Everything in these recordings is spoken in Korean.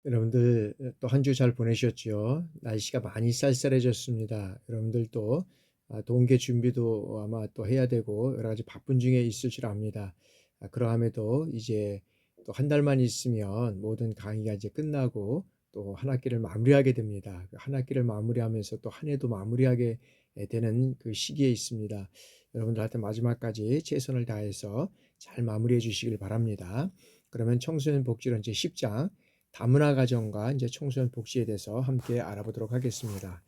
여러분들 또 한 주 잘 보내셨지요? 날씨가 많이 쌀쌀해졌습니다. 여러분들도 동계 준비도 아마 또 해야 되고 여러 가지 바쁜 중에 있을 줄 압니다. 그러함에도 이제 또 한 달만 있으면 모든 강의가 이제 끝나고 또 한 학기를 마무리하게 됩니다. 한 학기를 마무리하면서 또 한 해도 마무리하게 되는 그 시기에 있습니다. 여러분들한테 마지막까지 최선을 다해서 잘 마무리해 주시길 바랍니다. 그러면 청소년 복지론 제 10장 다문화 가정과 이제 청소년 복지에 대해서 함께 알아보도록 하겠습니다.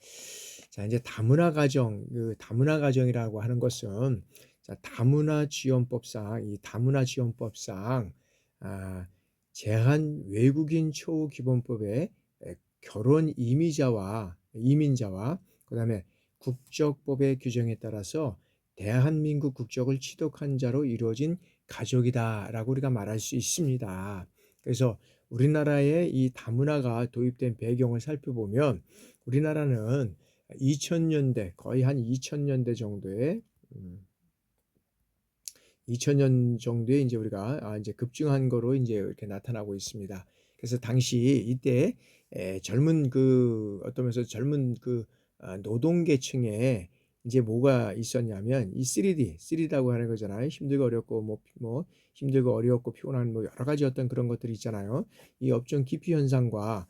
자, 이제 다문화 가정, 그 다문화 가정이라고 하는 것은 자, 다문화 지원법상 이 다문화 지원법상 제한 외국인 초우 기본법에 결혼 이민자와 그다음에 국적법의 규정에 따라서 대한민국 국적을 취득한 자로 이루어진 가족이다라고 우리가 말할 수 있습니다. 그래서 우리나라의 이 다문화가 도입된 배경을 살펴보면 우리나라는 2000년대 거의 한 2000년대 정도에 2000년 정도에 이제 우리가 이제 급증한 거로 이제 이렇게 나타나고 있습니다. 그래서 당시 이때 젊은 그 어떤 면에서 젊은 그 노동계층에 이제 뭐가 있었냐면 이 3D라고 하는 거잖아요. 힘들고 어렵고 뭐 힘들고 어렵고 피곤한 뭐 여러 가지 어떤 그런 것들이 있잖아요. 이 업종 기피 현상과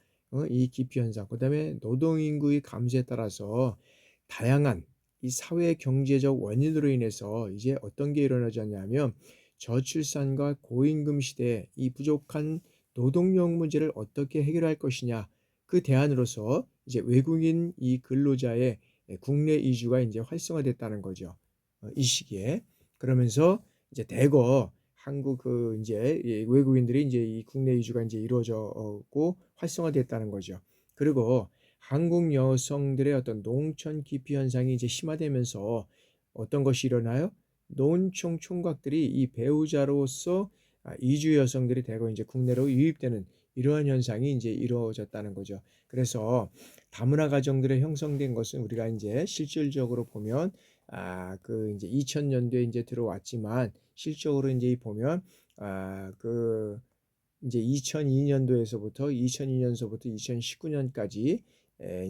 이 기피 현상, 그다음에 노동 인구의 감소에 따라서 다양한 이 사회 경제적 원인으로 인해서 이제 어떤 게 일어나졌냐면 저출산과 고임금 시대에 이 부족한 노동력 문제를 어떻게 해결할 것이냐 그 대안으로서 이제 외국인 이 근로자의 국내 이주가 이제 활성화됐다는 거죠. 이 시기에 그러면서 이제 대거 한국 그 이제 외국인들이 이제 이 국내 이주가 이제 이루어졌고 활성화됐다는 거죠. 그리고 한국 여성들의 어떤 농촌 기피 현상이 이제 심화되면서 어떤 것이 일어나요? 노인청 총각들이 이 배우자로서 이주 여성들이 대거 이제 국내로 유입되는 이러한 현상이 이제 이루어졌다는 거죠. 그래서 다문화 가정들의 형성된 것은 우리가 이제 실질적으로 보면 그 이제 2000년도에 이제 들어왔지만 실적으로 이제 보면 그 이제 2002년도에서부터 2019년까지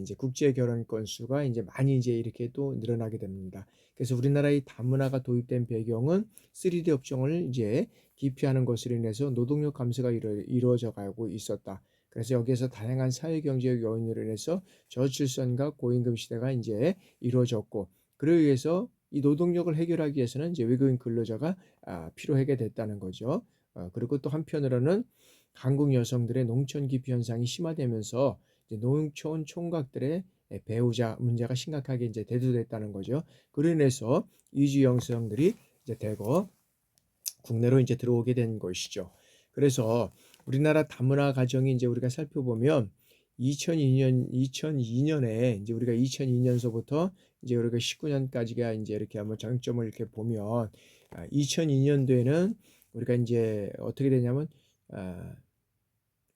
이제 국제 결혼 건수가 이제 많이 이제 이렇게 또 늘어나게 됩니다. 그래서 우리나라의 다문화가 도입된 배경은 3D 업종을 이제 기피하는 것으로 인해서 노동력 감소가 이루어져 가고 있었다. 그래서 여기에서 다양한 사회 경제적 요인으로 인해서 저출산과 고임금 시대가 이제 이루어졌고, 그로 위해서 이 노동력을 해결하기 위해서는 이제 외국인 근로자가 필요하게 됐다는 거죠. 그리고 또 한편으로는 한국 여성들의 농촌 기피 현상이 심화되면서 이제 농촌 총각들의 배우자 문제가 심각하게 이제 대두됐다는 거죠. 그로 인해서 이주 여성들이 이제 대거 국내로 이제 들어오게 된 것이죠. 그래서 우리나라 다문화 가정이 이제 우리가 살펴보면 2002년에 이제 우리가 2002년서부터 이제 우리가 19년까지가 이제 이렇게 한번 장점을 이렇게 보면 2002년도에는 우리가 이제 어떻게 되냐면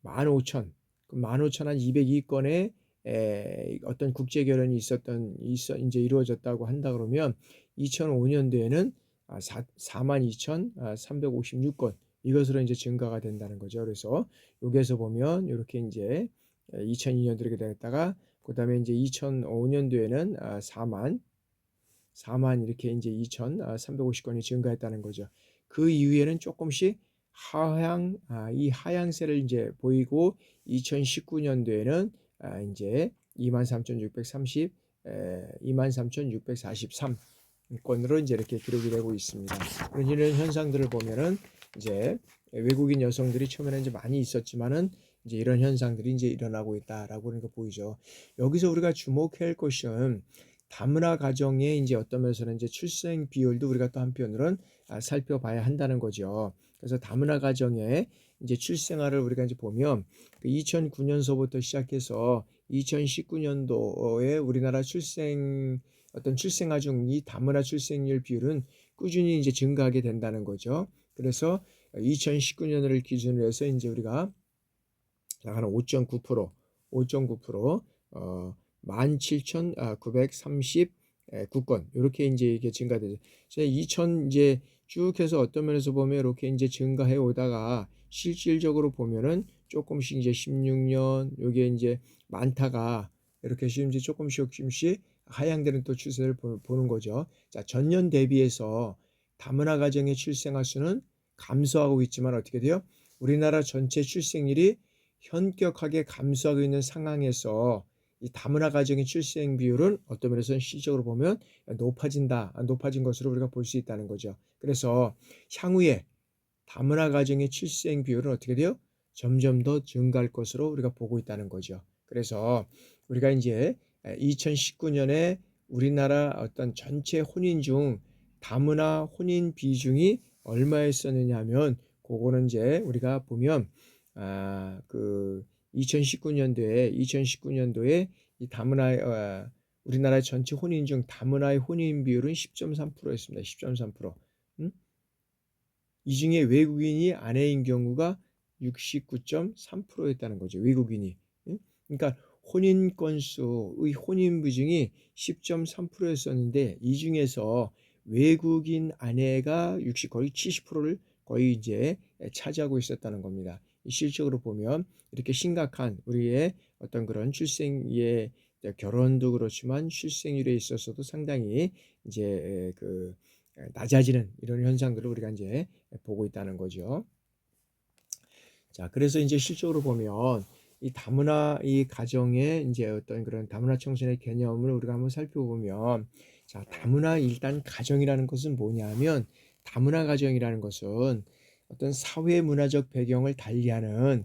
15,000, 15,000 한 202건의 어떤 국제 결혼이 이제 이루어졌다고 한다 그러면 2005년도에는 42,356건 이것으로 이제 증가가 된다는 거죠. 그래서 여기에서 보면 이렇게 이제 2002년도 이렇게 되었다가 그다음에 이제 2005년도에는 4만 이렇게 이제 2,350건이 증가했다는 거죠. 그 이후에는 조금씩 이 하향세를 이제 보이고 2019년도에는 이제 23,630, 23,643 건으로 이제 이렇게 기록이 되고 있습니다. 이런 현상들을 보면은 이제 외국인 여성들이 처음에는 이제 많이 있었지만은 이제 이런 현상들이 이제 일어나고 있다라고 하는 거 보이죠. 여기서 우리가 주목해야 할 것은 다문화 가정의 이제 어떤 면에서는 이제 출생 비율도 우리가 또 한편으로는 살펴봐야 한다는 거죠. 그래서 다문화 가정의 이제 출생아를 우리가 이제 보면 2009년서부터 시작해서 2019년도에 우리나라 출생아 중 이 다문화 출생률 비율은 꾸준히 이제 증가하게 된다는 거죠. 그래서 2019년을 기준으로 해서 이제 우리가 한 5.9% 어, 17,939건 이렇게 이제 이게 증가되죠. 2000 이제 쭉 해서 어떤 면에서 보면 이렇게 이제 증가해 오다가 실질적으로 보면은 쪼끔씩 이제 16년 요게 인제 많다가 이렇게 지금 이제 쪼끔씩 하향되는 또 추세를 보는 거죠. 자, 전년 대비해서 다문화 가정의 출생아 수는 감소하고 있지만 어떻게 돼요? 우리나라 전체 출생률이 현격하게 감소하고 있는 상황에서 이 다문화 가정의 출생 비율은 어떤 면에서는 실질적으로 보면 높아진 것으로 우리가 볼 수 있다는 거죠. 그래서 향후에 다문화 가정의 출생 비율은 어떻게 돼요? 점점 더 증가할 것으로 우리가 보고 있다는 거죠. 그래서 우리가 이제 2019년에 우리나라 어떤 전체 혼인 중 다문화 혼인 비중이 얼마였었느냐 하면 그거는 이제 우리가 보면 그 2019년도에 이 다문화 우리나라 전체 혼인 중 다문화의 혼인 비율은 10.3%였습니다. 10.3%. 이 중에 외국인이 아내인 경우가 69.3%였다는 거죠. 외국인이. 그러니까 혼인 건수의 혼인 비중이 10.3%였었는데 이 중에서 외국인 아내가 거의 70%를 거의 이제 차지하고 있었다는 겁니다. 실적으로 보면 이렇게 심각한 우리의 어떤 그런 출생의 결혼도 그렇지만 출생률에 있어서도 상당히 이제 낮아지는 이런 현상들을 우리가 이제 보고 있다는 거죠. 자, 그래서 이제 실적으로 보면 이 다문화 이 가정의 이제 어떤 그런 다문화 청소년의 개념을 우리가 한번 살펴보면, 자, 다문화 일단 가정이라는 것은 뭐냐면 다문화 가정이라는 것은 어떤 사회 문화적 배경을 달리하는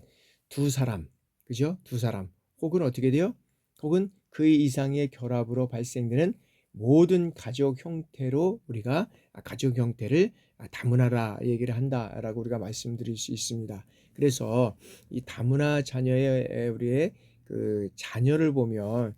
두 사람, 그죠? 두 사람 혹은 어떻게 돼요? 혹은 그 이상의 결합으로 발생되는 모든 가족 형태로 우리가 가족 형태를 다문화라 얘기를 한다라고 우리가 말씀드릴 수 있습니다. 그래서 이 다문화 자녀의 우리의 그 자녀를 보면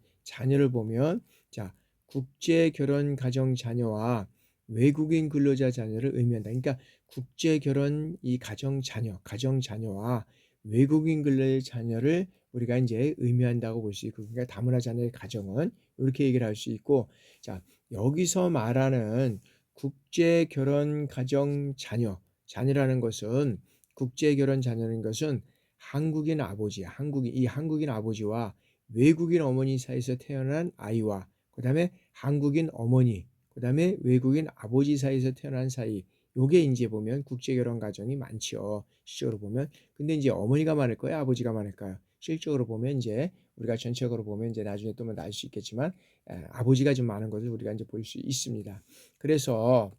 자, 국제 결혼 가정 자녀와 외국인 근로자 자녀를 의미한다. 그러니까 국제 결혼 이 가정 자녀와 외국인 근로자 자녀를 우리가 이제 의미한다고 볼 수 있고, 그러니까 다문화 자녀의 가정은 이렇게 얘기를 할 수 있고, 자, 여기서 말하는 국제 결혼 가정 자녀라는 것은 국제 결혼 자녀는 것은 한국인 아버지와 외국인 어머니 사이에서 태어난 아이와 그다음에 한국인 어머니 그다음에 외국인 아버지 사이에서 태어난 사이, 요게 이제 보면 국제 결혼 가정이 많죠. 실적으로 보면. 근데 이제 어머니가 많을까요? 아버지가 많을까요? 실적으로 보면 이제 우리가 전체적으로 보면 이제 나중에 또 알 수 있겠지만 아버지가 좀 많은 것을 우리가 이제 볼 수 있습니다. 그래서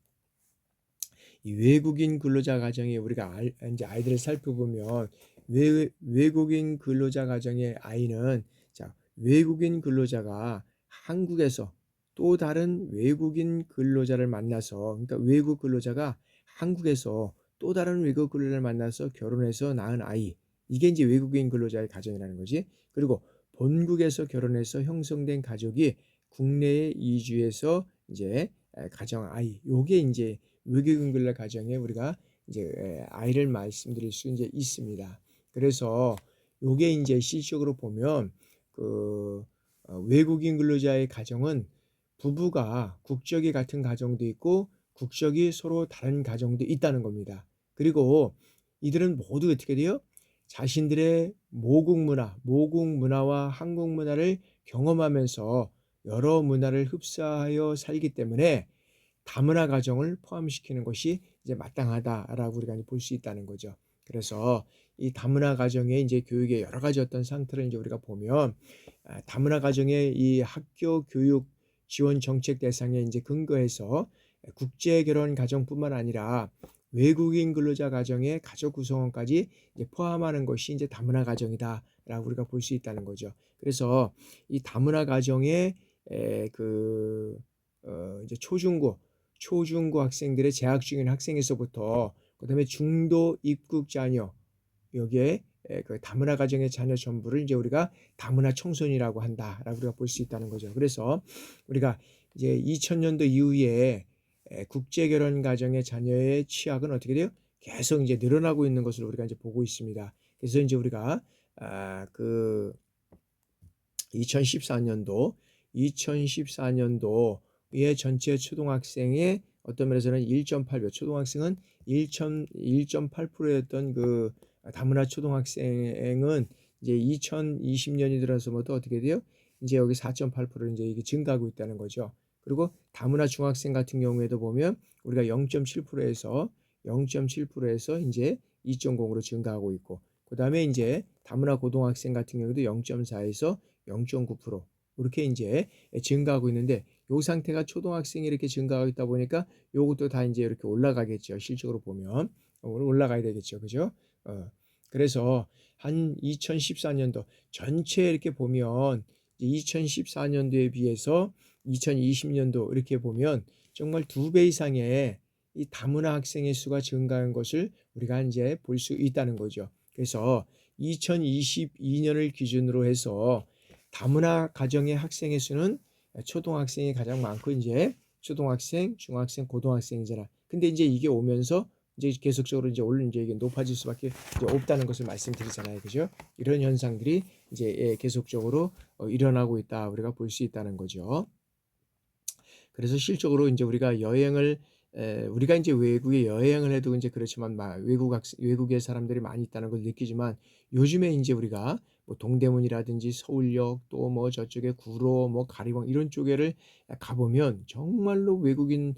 이 외국인 근로자 가정에 우리가 이제 아이들을 살펴보면 외국인 근로자 가정의 아이는, 자, 외국인 근로자가 한국에서 또 다른 외국인 근로자를 만나서, 그러니까 외국 근로자가 한국에서 또 다른 외국 근로자를 만나서 결혼해서 낳은 아이, 이게 이제 외국인 근로자의 가정이라는 거지. 그리고 본국에서 결혼해서 형성된 가족이 국내에 이주해서 이제 가정 아이, 요게 이제 외국인 근로 가정에 우리가 이제 아이를 말씀드릴 수 이제 있습니다. 그래서 요게 이제 실질적으로 보면 외국인 근로자의 가정은 부부가 국적이 같은 가정도 있고 국적이 서로 다른 가정도 있다는 겁니다. 그리고 이들은 모두 어떻게 돼요? 자신들의 모국 문화와 한국 문화를 경험하면서 여러 문화를 흡사하여 살기 때문에 다문화 가정을 포함시키는 것이 이제 마땅하다라고 우리가 볼 수 있다는 거죠. 그래서 이 다문화 가정의 이제 교육의 여러 가지 어떤 상태를 이제 우리가 보면, 다문화 가정의 이 학교 교육 지원 정책 대상에 이제 근거해서 국제 결혼 가정뿐만 아니라 외국인 근로자 가정의 가족 구성원까지 이제 포함하는 것이 이제 다문화 가정이다라고 우리가 볼 수 있다는 거죠. 그래서 이 다문화 가정의 이제 초중고 학생들의 재학 중인 학생에서부터 그다음에 중도 입국 자녀, 여기에 그 다문화 가정의 자녀 전부를 이제 우리가 다문화 청소년이라고 한다라고 우리가 볼 수 있다는 거죠. 그래서 우리가 이제 2000년도 이후에 국제 결혼 가정의 자녀의 취약은 어떻게 돼요? 계속 이제 늘어나고 있는 것을 우리가 이제 보고 있습니다. 그래서 이제 우리가 그 2014년도의 전체 초등학생의 어떤 면에서는 1.8배, 초등학생은 1.8%였던 그 다문화 초등학생은 이제 2020년이 들어서부터 어떻게 돼요? 이제 여기 4.8% 이제 이게 증가하고 있다는 거죠. 그리고 다문화 중학생 같은 경우에도 보면 우리가 0.7%에서 이제 2.0으로 증가하고 있고, 그다음에 이제 다문화 고등학생 같은 경우도 0.4에서 0.9% 이렇게 이제 증가하고 있는데, 요 상태가 초등학생이 이렇게 증가하고 있다 보니까 요것도 다 이제 이렇게 올라가겠죠. 실적으로 보면 올라가야 되겠죠. 그죠? 어. 그래서 한 2014년도 전체 이렇게 보면 2014년도에 비해서 2020년도 이렇게 보면 정말 2배 이상의 이 다문화 학생의 수가 증가한 것을 우리가 이제 볼 수 있다는 거죠. 그래서 2022년을 기준으로 해서 다문화 가정의 학생의 수는 초등학생이 가장 많고, 이제 초등학생, 중학생, 고등학생이잖아. 근데 이제 이게 오면서 이제 계속적으로 이제 이제 이게 높아질 수밖에 이제 없다는 것을 말씀드리잖아요. 그죠? 이런 현상들이 이제 계속적으로 일어나고 있다. 우리가 볼 수 있다는 거죠. 그래서 실적으로 이제 우리가 여행을 우리가 이제 외국에 여행을 해도 이제 그렇지만 외국의 사람들이 많이 있다는 걸 느끼지만, 요즘에 이제 우리가 뭐 동대문이라든지 서울역, 또 뭐 저쪽에 구로, 뭐 가리봉 이런 쪽에를 가보면 정말로 외국인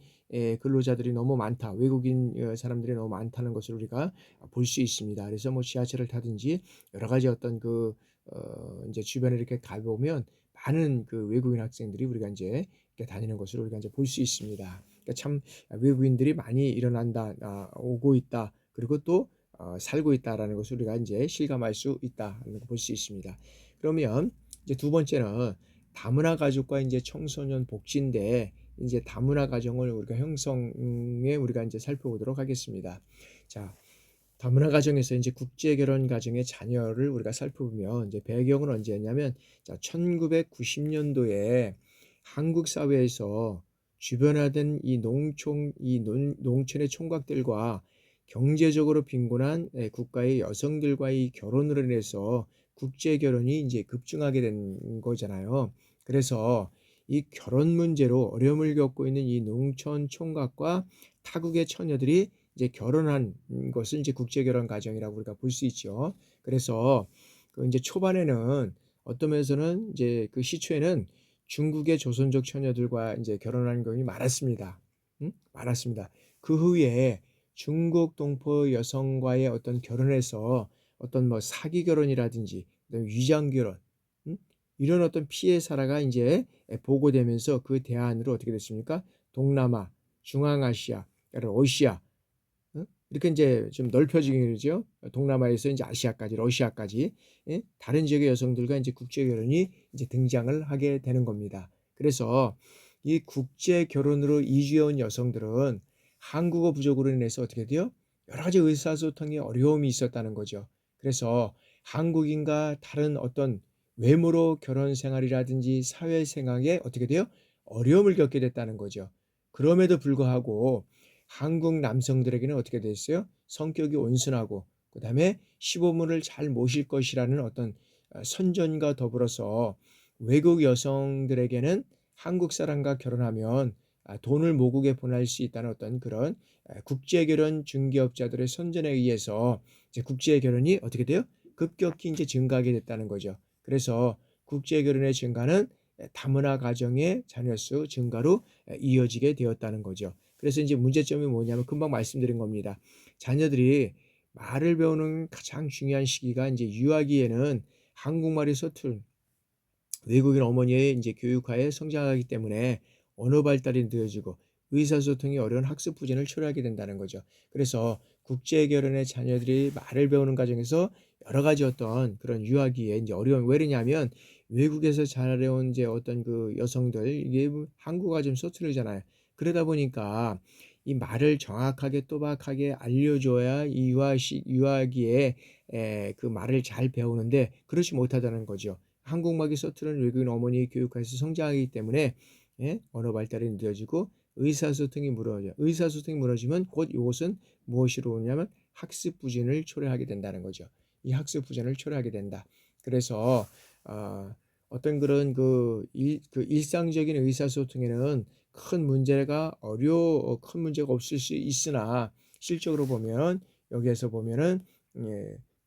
근로자들이 너무 많다. 외국인 사람들이 너무 많다는 것을 우리가 볼 수 있습니다. 그래서 뭐 지하철을 타든지 여러 가지 어떤 이제 주변에 이렇게 가보면 많은 그 외국인 학생들이 우리가 이제 다니는 것을 우리가 이제 볼 수 있습니다. 그러니까 참 외국인들이 많이 일어난다, 오고 있다, 그리고 또 살고 있다라는 것을 우리가 이제 실감할 수 있다는 걸 볼 수 있습니다. 그러면 이제 두 번째는 다문화 가족과 이제 청소년 복지인데, 이제 다문화 가정을 우리가 형성에 우리가 이제 살펴보도록 하겠습니다. 자, 다문화 가정에서 이제 국제 결혼 가정의 자녀를 우리가 살펴보면 이제 배경은 언제였냐면, 자, 1990년도에 한국 사회에서 주변화된 농촌의 총각들과 경제적으로 빈곤한 국가의 여성들과의 결혼으로 인해서 국제 결혼이 이제 급증하게 된 거잖아요. 그래서 이 결혼 문제로 어려움을 겪고 있는 이 농촌 총각과 타국의 처녀들이 이제 결혼한 것을 이제 국제 결혼 가정이라고 우리가 볼 수 있죠. 그래서 그 이제 초반에는 어떤 면에서는 이제 그 시초에는 중국의 조선족 처녀들과 이제 결혼하는 경우가 많았습니다. 많았습니다. 그 후에 중국 동포 여성과의 어떤 결혼에서 어떤 뭐 사기 결혼이라든지 위장 결혼, 이런 어떤 피해 사례가 이제 보고되면서 그 대안으로 어떻게 됐습니까? 동남아, 중앙아시아, 러시아, 이렇게 이제 좀 넓혀지게 되죠. 동남아에서 이제 아시아까지, 러시아까지, 다른 지역의 여성들과 이제 국제 결혼이 이제 등장을 하게 되는 겁니다. 그래서 이 국제 결혼으로 이주해온 여성들은 한국어 부족으로 인해서 어떻게 돼요? 여러 가지 의사소통에 어려움이 있었다는 거죠. 그래서 한국인과 다른 어떤 외모로 결혼 생활이라든지 사회 생활에 어떻게 돼요? 어려움을 겪게 됐다는 거죠. 그럼에도 불구하고 한국 남성들에게는 어떻게 됐어요? 성격이 온순하고, 그다음에 시부모를 잘 모실 것이라는 어떤 선전과 더불어서 외국 여성들에게는 한국 사람과 결혼하면 돈을 모국에 보낼 수 있다는 어떤 그런 국제결혼 중개업자들의 선전에 의해서 이제 국제결혼이 어떻게 돼요? 급격히 이제 증가하게 됐다는 거죠. 그래서 국제결혼의 증가는 다문화 가정의 자녀 수 증가로 이어지게 되었다는 거죠. 그래서 이제 문제점이 뭐냐면 금방 말씀드린 겁니다. 자녀들이 말을 배우는 가장 중요한 시기가 이제 유아기에는 한국말이 서툰 외국인 어머니의 이제 교육하에 성장하기 때문에 언어 발달이 늦어지고 의사소통이 어려운 학습 부진을 초래하게 된다는 거죠. 그래서 국제 결혼의 자녀들이 말을 배우는 과정에서 여러 가지 어떤 그런 유아기에 이제 어려움, 왜 그러냐면 외국에서 자라온 이제 어떤 그 여성들, 이게 한국어가 좀 서투르잖아요. 그러다 보니까 이 말을 정확하게 또박하게 알려줘야 이 유아기에 그 말을 잘 배우는데 그렇지 못하다는 거죠. 한국말이 서투른 외국인 어머니 교육하에서 성장하기 때문에 언어 발달이 늦어지고 의사소통이 무너져요. 의사소통이 무너지면 곧 이것은 무엇으로 오냐면 학습 부진을 초래하게 된다는 거죠. 이 학습 부진을 초래하게 된다. 그래서 어떤 그런 그 일상적인 의사소통에는 큰 문제가 없을 수 있으나 실적으로 보면 여기에서 보면은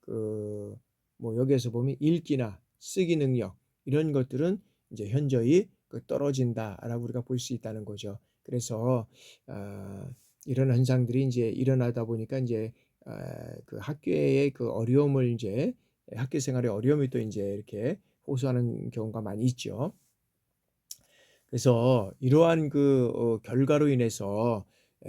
그 뭐 여기에서 보면 읽기나 쓰기 능력 이런 것들은 이제 현저히 떨어진다라고 우리가 볼 수 있다는 거죠. 그래서 아 이런 현상들이 인제 일어나다 보니까 인제 그 학교의 그 어려움을 인제 학교 생활의 어려움이 또 인제 이렇게 호소하는 경우가 많이 있죠. 그래서 이러한 결과로 인해서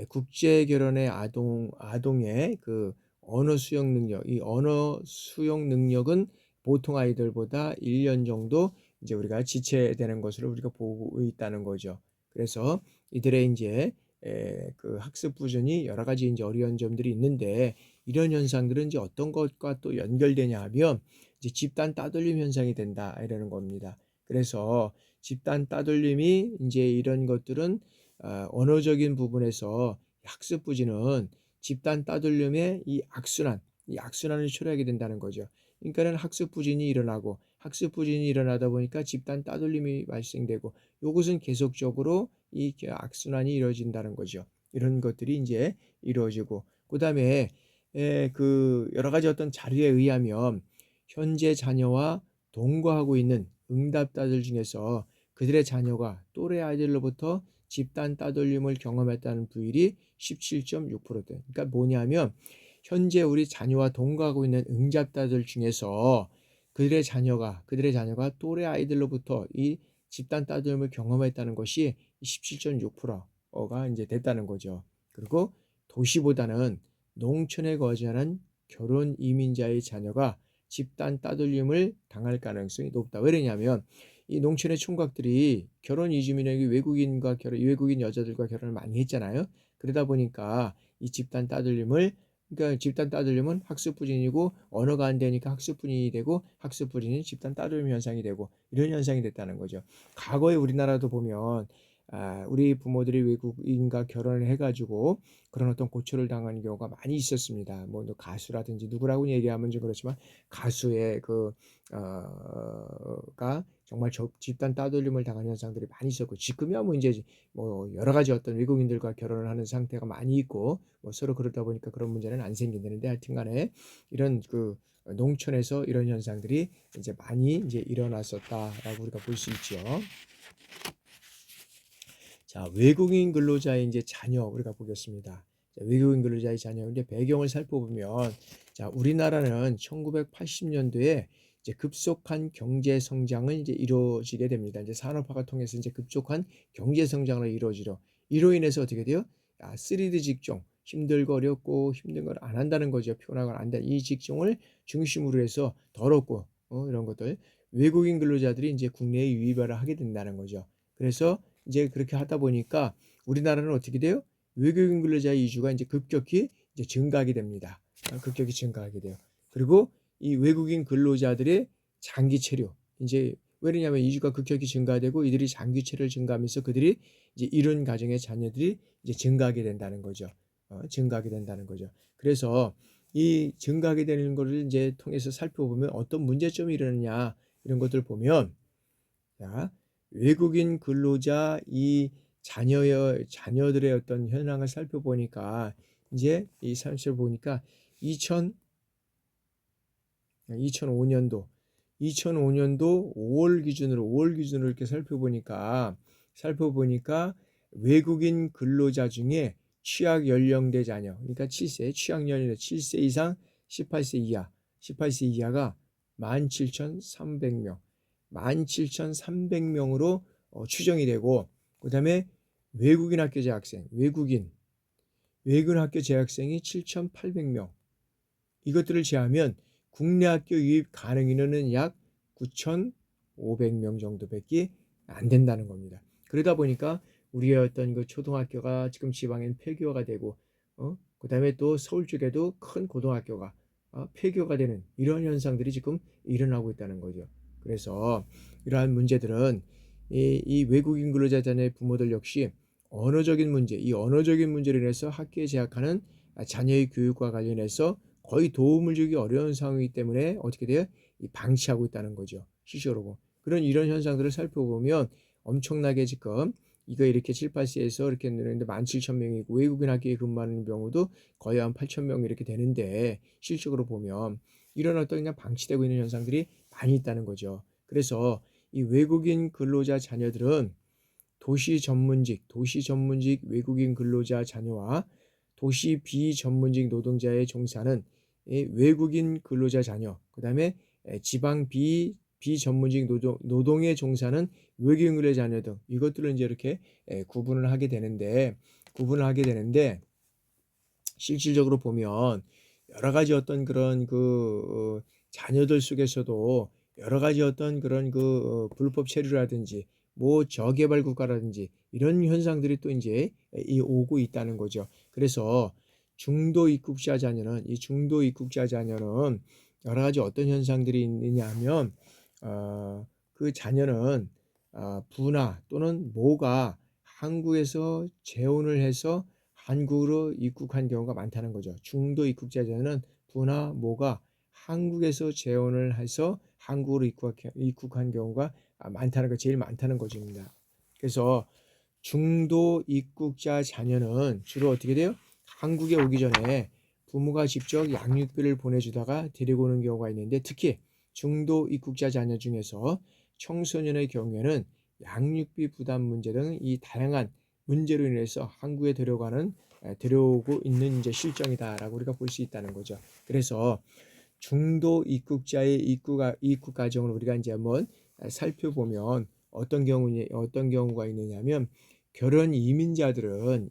국제 결혼의 아동의 그 언어 수용 능력, 이 언어 수용 능력은 보통 아이들보다 1년 정도 이제 우리가 지체되는 것으로 우리가 보고 있다는 거죠. 그래서 이들의 인제 그 학습 부진이 여러 가지 인제 어려운 점들이 있는데, 이런 현상들은 이제 어떤 것과 또 연결되냐 하면 이제 "집단 따돌림 현상이 된다." 이러는 겁니다. 그래서 집단 따돌림이 인제 이런 것들은 언어적인 부분에서 학습 부진은 집단 따돌림의 이 악순환을 초래하게 된다는 거죠. 그러니까는 학습 부진이 일어나고, 학습 부진이 일어나다 보니까 집단 따돌림이 발생되고, 요것은 계속적으로 이 악순환이 이루어진다는 거죠. 이런 것들이 인제 이루어지고, 그다음에 여러 가지 어떤 자료에 의하면 현재 자녀와 동거하고 있는 응답자들 중에서 그들의 자녀가 또래 아이들로부터 집단 따돌림을 경험했다는 부율이 17.6%대. 그러니까 뭐냐면 현재 우리 자녀와 동거하고 있는 응답자들 중에서 그들의 자녀가 또래 아이들로부터 이 집단 따돌림을 경험했다는 것이 17.6%가 이제 됐다는 거죠. 그리고 도시보다는 농촌에 거주하는 결혼 이민자의 자녀가 집단 따돌림을 당할 가능성이 높다. 왜냐하면 이 농촌의 총각들이 결혼 이주민에게 외국인 여자들과 결혼을 많이 했잖아요. 그러다 보니까 이 집단 따돌림을 그러니까 집단 따돌림은 학습 부진이고, 언어가 안 되니까 학습 부진이 되고, 학습 부진이 집단 따돌림 현상이 되고, 이런 현상이 됐다는 거죠. 과거에 우리나라도 보면 우리 부모들이 외국인과 결혼을 해 가지고 그런 어떤 고초를 당하는 경우가 많이 있었습니다. 뭐 가수라든지, 누구라고 얘기하면 좀 그렇지만 가수의 가 정말 집단 따돌림을 당하는 현상들이 많이 있었고, 지금이야 뭐 인제 뭐 여러 가지 어떤 외국인들과 결혼을 하는 상태가 많이 있고, 뭐 서로 그러다 보니까 그런 문제는 안 생긴다는데, 하여튼 간에 이런 농촌에서 이런 현상들이 이제 많이 이제 일어났었다라고 우리가 볼 수 있죠. 자, 외국인 근로자의 이제 자녀 우리가 보겠습니다. 자, 외국인 근로자의 자녀인데 배경을 살펴보면, 자, 우리나라는 1980년도에 이제 급속한 경제 성장을 이제 이루어지게 됩니다. 이제 산업화가 통해서 이제 급속한 경제 성장을 이로 인해서 어떻게 돼요? 3D 직종, 힘들고 어렵고 힘든 걸 안 한다는 거죠. 피곤하고 안 한다. 이 직종을 중심으로 해서 더럽고 이런 것들, 외국인 근로자들이 이제 국내에 유입을 하게 된다는 거죠. 그래서 이제 그렇게 하다 보니까 우리나라는 어떻게 돼요? 외국인 근로자의 이주가 이제 급격히 이제 증가하게 됩니다. 급격히 증가하게 돼요. 그리고 이 외국인 근로자들의 장기 체류, 이제 왜냐하면 이주가 급격히 증가되고 이들이 장기 체류를 증가하면서 그들이 이제 이룬 가정의 자녀들이 이제 증가하게 된다는 거죠. 증가하게 된다는 거죠. 그래서 이 증가하게 되는 것을 이제 통해서 살펴보면 어떤 문제점이 일어나냐, 이런 것들을 보면, 자, 외국인 근로자 이 자녀들의 어떤 현황을 살펴보니까, 이제 이 사실 보니까 2000 2005년도 2005년도 5월 기준으로 이렇게 살펴보니까 외국인 근로자 중에 취약 연령대 자녀, 그러니까 7세, 취약 연령대 7세 이상 18세 이하, 18세 이하가 17,300명, 17,300명으로 추정이 되고, 그다음에 외국인 학교 재학생, 외국인 학교 재학생이 7,800명. 이것들을 제하면 국내 학교 유입 가능 인원은 약 9,500명 정도밖에 안 된다는 겁니다. 그러다 보니까 우리의 어떤 초등학교가 지금 지방엔 폐교가 되고, 그다음에 또 서울 쪽에도 큰 고등학교가 폐교가 되는 이런 현상들이 지금 일어나고 있다는 거죠. 그래서 이러한 문제들은 이 외국인 근로자의 부모들 역시 이 언어적인 문제로 인해서 학교에 재학하는 자녀의 교육과 관련해서 거의 도움을 주기 어려운 상황이기 때문에 어떻게 돼요? 방치하고 있다는 거죠. 시시오로고. 이런 현상들을 살펴보면 엄청나게 지금 이거 이렇게 7, 8세에서 이렇게 늘었는데 17,000명이고, 외국인 학교에 근무하는 경우도 거의 한 8,000명 이렇게 되는데, 실적으로 보면 이런 어떤 그냥 방치되고 있는 현상들이 많이 있다는 거죠. 그래서 이 외국인 근로자 자녀들은 도시 전문직 외국인 근로자 자녀와 도시 비전문직 노동자에 종사하는 이 외국인 근로자 자녀, 그다음에 지방 비전문직 노동에 종사하는 외국인 근로자 자녀 등 이것들을 이제 이렇게 구분을 하게 되는데 실질적으로 보면 여러 가지 어떤 그런 자녀들 속에서도 여러 가지 어떤 그런 불법 체류라든지 뭐 저개발 국가라든지 이런 현상들이 또 이제 오고 있다는 거죠. 그래서 중도 입국자 자녀는 여러 가지 어떤 현상들이 있느냐 하면 그 자녀는 부나 또는 모가 한국에서 재혼을 해서 한국으로 입국한 경우가 많다는 거죠. 중도 입국자 자녀는 부나 모가 한국에서 재혼을 해서 한국으로 입국한 경우가 제일 많다는 것입니다. 그래서 중도 입국자 자녀는 주로 어떻게 돼요? 한국에 오기 전에 부모가 직접 양육비를 보내주다가 데리고 오는 경우가 있는데, 특히 중도 입국자 자녀 중에서 청소년의 경우에는 양육비 부담 문제 등 이 다양한 문제로 인해서 한국에 데려오고 있는 이제 실정이다라고 우리가 볼 수 있다는 거죠. 그래서 중도 입국자의 입국 과정을 우리가 이제 한번 살펴보면 어떤 경우가 있느냐면, 결혼 이민자들은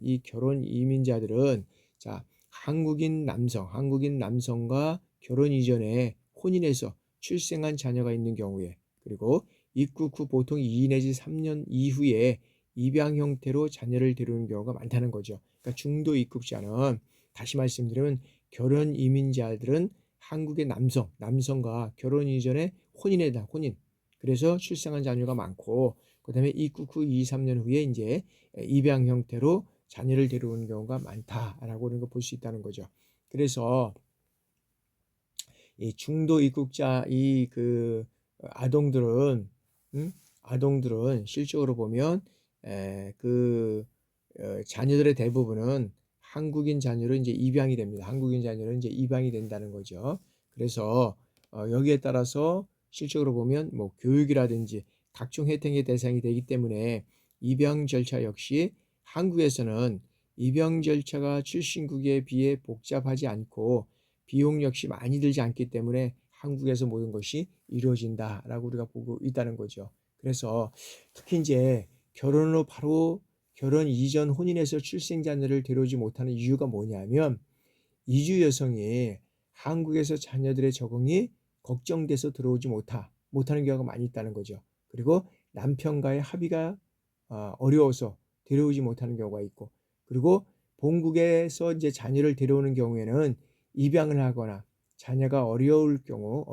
자, 한국인 남성과 결혼 이전에 혼인해서 출생한 자녀가 있는 경우에, 그리고 입국 후 보통 2 내지 3년 이후에 입양 형태로 자녀를 데려오는 경우가 많다는 거죠. 그러니까 중도 입국자는, 다시 말씀드리면, 결혼 이민자들은 한국의 남성과 결혼 이전에 혼인. 그래서 출생한 자녀가 많고, 그다음에 입국 후 2, 3년 후에 이제 입양 형태로 자녀를 데려오는 경우가 많다라고 하는 걸 볼 수 있다는 거죠. 그래서 이 중도 입국자 아동들은 실적으로 보면 자녀들의 대부분은 한국인 자녀로 이제 입양이 됩니다. 한국인 자녀로 이제 입양이 된다는 거죠. 그래서 여기에 따라서 실적으로 보면 뭐 교육이라든지 각종 혜택의 대상이 되기 때문에 입양 절차 역시 한국에서는 입양 절차가 출신국에 비해 복잡하지 않고 비용 역시 많이 들지 않기 때문에 한국에서 모든 것이 이루어진다라고 우리가 보고 있다는 거죠. 그래서 특히 이제 결혼 이전 혼인해서 출생자녀를 데려오지 못하는 이유가 뭐냐면, 이주 여성이 한국에서 자녀들의 적응이 걱정돼서 들어오지 못하는 경우가 많이 있다는 거죠. 그리고 남편과의 합의가 어려워서 데려오지 못하는 경우가 있고, 그리고 본국에서 이제 자녀를 데려오는 경우에는 입양을 하거나 자녀가 어릴 경우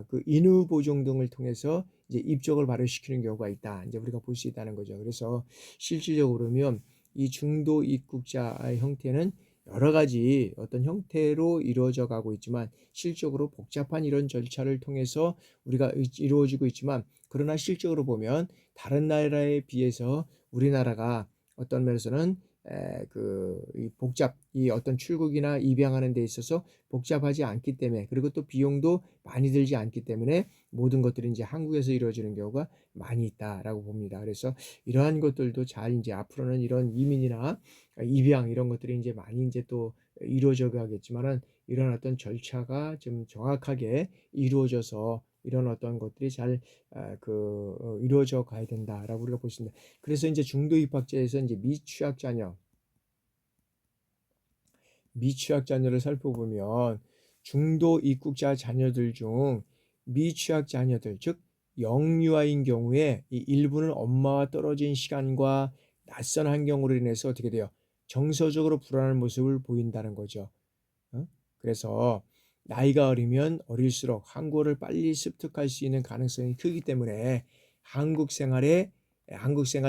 그 인후 보종 등을 통해서 이제 입적을 발효시키는 경우가 있다. 이제 우리가 볼 수 있다는 거죠. 그래서 실질적으로 보면 이 중도 입국자의 형태는 여러 가지 어떤 형태로 이루어져 가고 있지만, 실적으로 복잡한 이런 절차를 통해서 우리가 이루어지고 있지만, 그러나 실적으로 보면 다른 나라에 비해서 우리나라가 어떤 면에서는 이 어떤 출국이나 입양하는 데 있어서 복잡하지 않기 때문에, 그리고 또 비용도 많이 들지 않기 때문에 모든 것들이 이제 한국에서 이루어지는 경우가 많이 있다라고 봅니다. 그래서 이러한 것들도 잘 이제 앞으로는 이런 이민이나 입양 이런 것들이 이제 많이 이제 또 이루어져 가겠지만은, 이런 어떤 절차가 좀 정확하게 이루어져서 이런 어떤 것들이 잘 이루어져 가야 된다라고 우리가 볼 수 있습니다. 그래서 이제 중도 입학자에서 이제 미취학 자녀를 살펴보면, 중도 입국자 자녀들 중 미취학 자녀들, 즉 영유아인 경우에 이 일부는 엄마와 떨어진 시간과 낯선 환경으로 인해서 어떻게 돼요? 정서적으로 불안한 모습을 보인다는 거죠. 그래서 나이가 어리면 어릴수록 한국어를 빨리 습득할 수 있는 가능성이 크기 때문에 한국 생활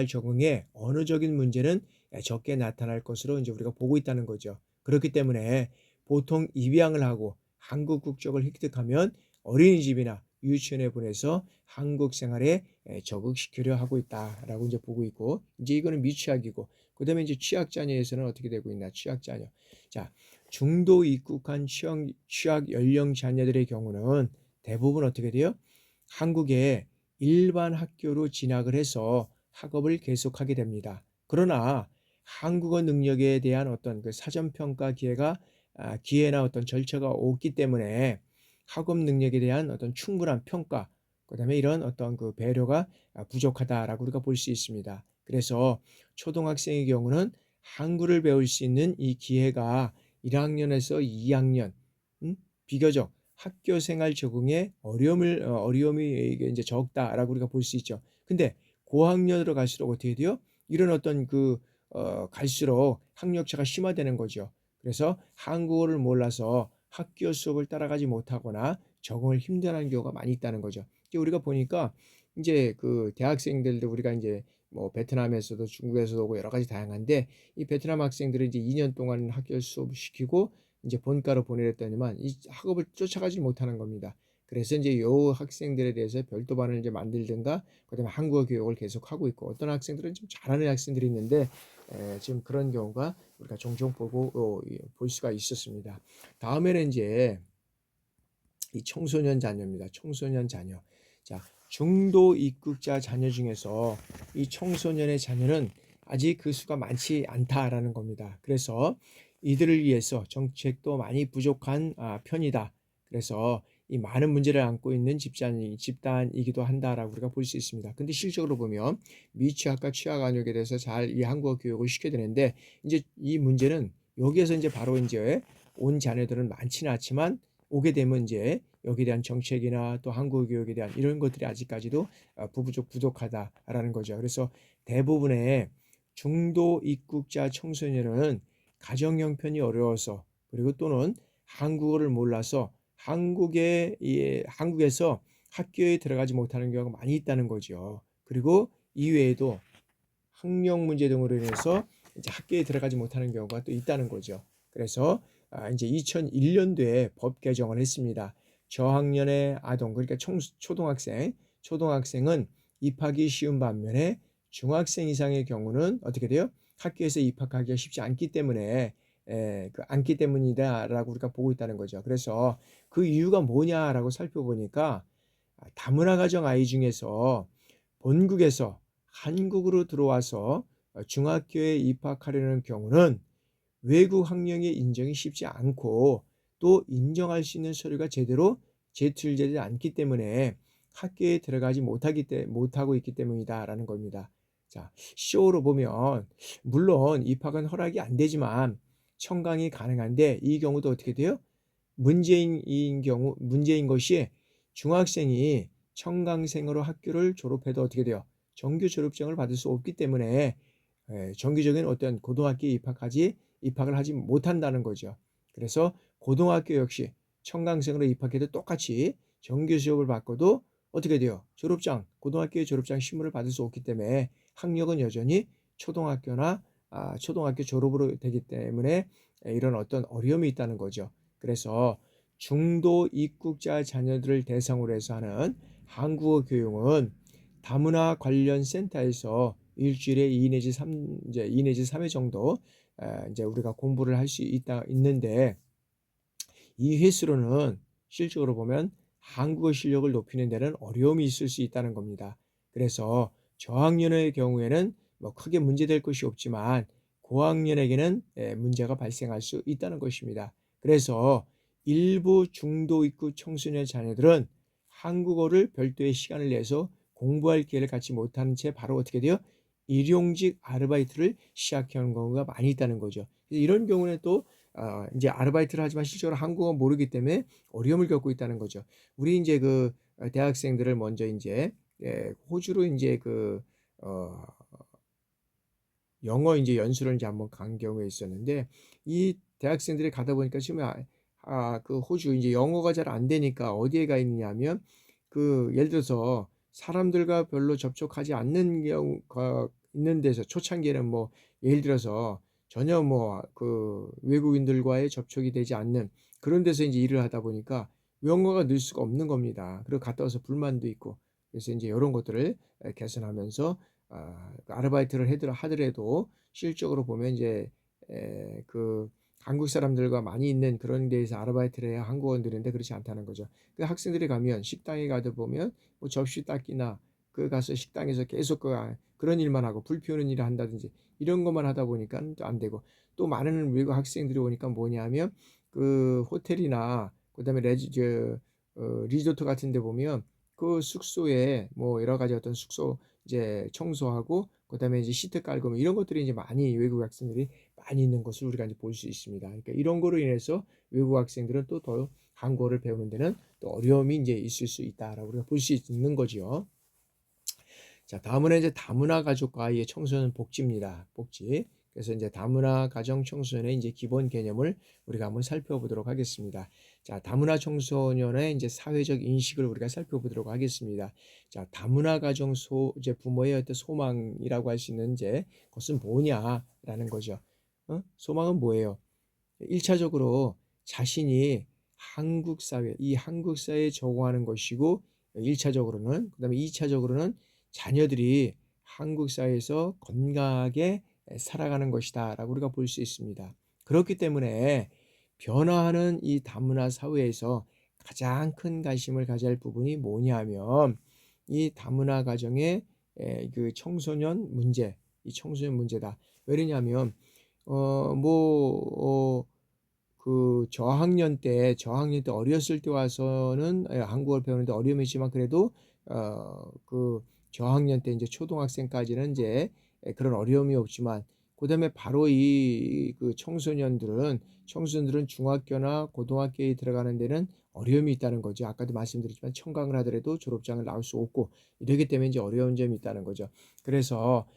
적응에 언어적인 문제는 적게 나타날 것으로 이제 우리가 보고 있다는 거죠. 그렇기 때문에 보통 입양을 하고 한국 국적을 획득하면 어린이집이나 유치원에 보내서 한국 생활에 적응시키려 하고 있다라고 이제 보고 있고, 이제 이거는 미취학이고, 그다음에 이제 취학 자녀에서는 어떻게 되고 있나? 취학 자녀. 자, 중도 입국한 취학 연령 자녀들의 경우는 대부분 어떻게 돼요? 한국의 일반 학교로 진학을 해서 학업을 계속하게 됩니다. 그러나 한국어 능력에 대한 어떤 그 사전 평가 기회나 어떤 절차가 없기 때문에 학업 능력에 대한 어떤 충분한 평가, 그다음에 이런 어떤 그 배려가 부족하다라고 우리가 볼 수 있습니다. 그래서 초등학생의 경우는 한글을 배울 수 있는 이 기회가 1학년에서 2학년, 비교적 학교 생활 적응에 어려움이 이게 이제 적다라고 우리가 볼 수 있죠. 근데 고학년으로 갈수록 어떻게 돼요? 이런 어떤 갈수록 학력차가 심화되는 거죠. 그래서 한국어를 몰라서 학교 수업을 따라가지 못하거나 적응을 힘들어하는 경우가 많이 있다는 거죠. 이제 우리가 보니까 이제 그 대학생들도 우리가 이제 뭐 베트남에서도 중국에서도 오고 여러 가지 다양한데, 이 베트남 학생들은 이제 2년 동안 학교 수업을 시키고 이제 본과로 보내랬더니만 이 학업을 쫓아가지 못하는 겁니다. 그래서 이제 요 학생들에 대해서 별도 반을 이제 만들든가, 그다음에 한국어 교육을 계속 하고 있고, 어떤 학생들은 좀 잘하는 학생들이 있는데 지금 그런 경우가 우리가 종종 볼 수가 있었습니다. 다음에는 이제 이 청소년 자녀입니다. 청소년 자녀. 자, 중도 입국자 자녀 중에서 이 청소년의 자녀는 아직 그 수가 많지 않다라는 겁니다. 그래서 이들을 위해서 정책도 많이 부족한 편이다. 그래서 이 많은 문제를 안고 있는 집단이기도 한다라고 우리가 볼 수 있습니다. 근데 실적으로 보면 미취학과 취학안역에 대해서 잘 이 한국어 교육을 시켜야 되는데, 이제 이 문제는 여기에서 이제 바로 이제 온 자녀들은 많지는 않지만 오게 되면 이제 여기에 대한 정책이나 또 한국어 교육에 대한 이런 것들이 아직까지도 부족하다라는 거죠. 그래서 대부분의 중도 입국자 청소년은 가정 형편이 어려워서, 그리고 또는 한국어를 몰라서 한국에서 학교에 들어가지 못하는 경우가 많이 있다는 거죠. 그리고 이외에도 학력 문제 등으로 인해서 이제 학교에 들어가지 못하는 경우가 또 있다는 거죠. 그래서 이제 2001년도에 법 개정을 했습니다. 저학년의 아동, 그러니까 초등학생은 입학이 쉬운 반면에 중학생 이상의 경우는 어떻게 돼요? 학교에서 입학하기가 쉽지 않기 때문에 않기 때문이다라고 우리가 보고 있다는 거죠. 그래서 그 이유가 뭐냐라고 살펴보니까 다문화 가정 아이 중에서 본국에서 한국으로 들어와서 중학교에 입학하려는 경우는 외국 학력의 인정이 쉽지 않고, 또 인정할 수 있는 서류가 제대로 제출되지 않기 때문에 학교에 들어가지 못하고 있기 때문이다라는 겁니다. 자, 쇼로 보면 물론 입학은 허락이 안 되지만 청강이 가능한데, 이 경우도 어떻게 돼요? 문제인 것이 중학생이 청강생으로 학교를 졸업해도 어떻게 돼요? 정규 졸업증을 받을 수 없기 때문에 정규적인 어떤 고등학교에 입학을 하지 못한다는 거죠. 그래서 고등학교 역시 청강생으로 입학해도 똑같이 정규 수업을 받고도 어떻게 돼요? 고등학교의 졸업장 신문을 받을 수 없기 때문에 학력은 여전히 초등학교 졸업으로 되기 때문에 이런 어떤 어려움이 있다는 거죠. 그래서 중도 입국자 자녀들을 대상으로 해서 하는 한국어 교육은 다문화 관련 센터에서 일주일에 2 내지 3회 정도 이제 우리가 공부를 할 수 있는데, 이 횟수로는 실적으로 보면 한국어 실력을 높이는 데는 어려움이 있을 수 있다는 겁니다. 그래서 저학년의 경우에는 뭐 크게 문제될 것이 없지만 고학년에게는 문제가 발생할 수 있다는 것입니다. 그래서 일부 중도 입국 청소년 자녀들은 한국어를 별도의 시간을 내서 공부할 기회를 갖지 못하는 채 바로 어떻게 돼요? 일용직 아르바이트를 시작하는 경우가 많이 있다는 거죠. 이런 경우는 또 이제 아르바이트를 하지만 실제로 한국어 모르기 때문에 어려움을 겪고 있다는 거죠. 우리 이제 대학생들을 먼저 이제 호주로 이제 어, 영어 이제 연수를 이제 한번 간 경우가 있었는데, 이 대학생들이 가다 보니까 지금 그 호주 이제 영어가 잘 안 되니까 어디에 가 있느냐면, 예를 들어서 사람들과 별로 접촉하지 않는 경우가 있는 데서, 초창기에는 뭐 예를 들어서 전혀 뭐 외국인들과의 접촉이 되지 않는 그런 데서 이제 일을 하다 보니까 영어가 늘 수가 없는 겁니다. 그리고 갔다 와서 불만도 있고, 그래서 이제 이런 것들을 개선하면서 아르바이트를 하더라도 실적으로 보면 이제 한국 사람들과 많이 있는 그런 데에서 아르바이트를 해야 한국어들인데 그렇지 않다는 거죠. 그 학생들이 가면 식당에 가다 보면 뭐 접시 닦기나 그 가서 식당에서 계속 그런 일만 하고 불 피우는 일을 한다든지 이런 것만 하다 보니까 안 되고, 또 많은 외국 학생들이 오니까 뭐냐면 그 호텔이나 그다음에 리조트 같은 데 보면 그 숙소에 뭐 여러 가지 어떤 숙소 이제 청소하고 그다음에 이제 시트 깔고 뭐 이런 것들이 이제 많이 외국 학생들이 많이 있는 것을 우리가 이제 볼 수 있습니다. 그러니까 이런 거로 인해서 외국 학생들은 또 더 한국어를 배우는 데는 또 어려움이 이제 있을 수 있다라고 우리가 볼 수 있는 거죠. 자, 다음은 이제 다문화 가족과의 청소년 복지입니다. 복지. 그래서 이제 다문화 가정 청소년의 이제 기본 개념을 우리가 한번 살펴보도록 하겠습니다. 자, 다문화 청소년의 이제 사회적 인식을 우리가 살펴보도록 하겠습니다. 자, 다문화 가정 이제 부모의 어떤 소망이라고 할 수 있는 이제 그것은 뭐냐라는 거죠. 소망은 뭐예요? 1차적으로 자신이 이 한국 사회에 적응하는 것이고, 1차적으로는, 그다음에 2차적으로는 자녀들이 한국 사회에서 건강하게 살아가는 것이다라고 우리가 볼 수 있습니다. 그렇기 때문에 변화하는 이 다문화 사회에서 가장 큰 관심을 가져야 할 부분이 뭐냐면 이 다문화 가정의 그 청소년 문제, 이 청소년 문제다. 왜냐하면 그 저학년 때 어렸을 때 와서는 한국어를 배우는데 어려움이 있지만 그래도 그 저학년 때 이제 초등학생까지는 이제 그런 어려움이 없지만, 그다음에 바로 이 그 청소년들은 중학교나 고등학교에 들어가는 데는 어려움이 있다는 거죠. 아까도 말씀드렸지만 청강을 하더라도 졸업장을 나올 수 없고 이러기 때문에 이제 어려운 점이 있다는 거죠. 그래서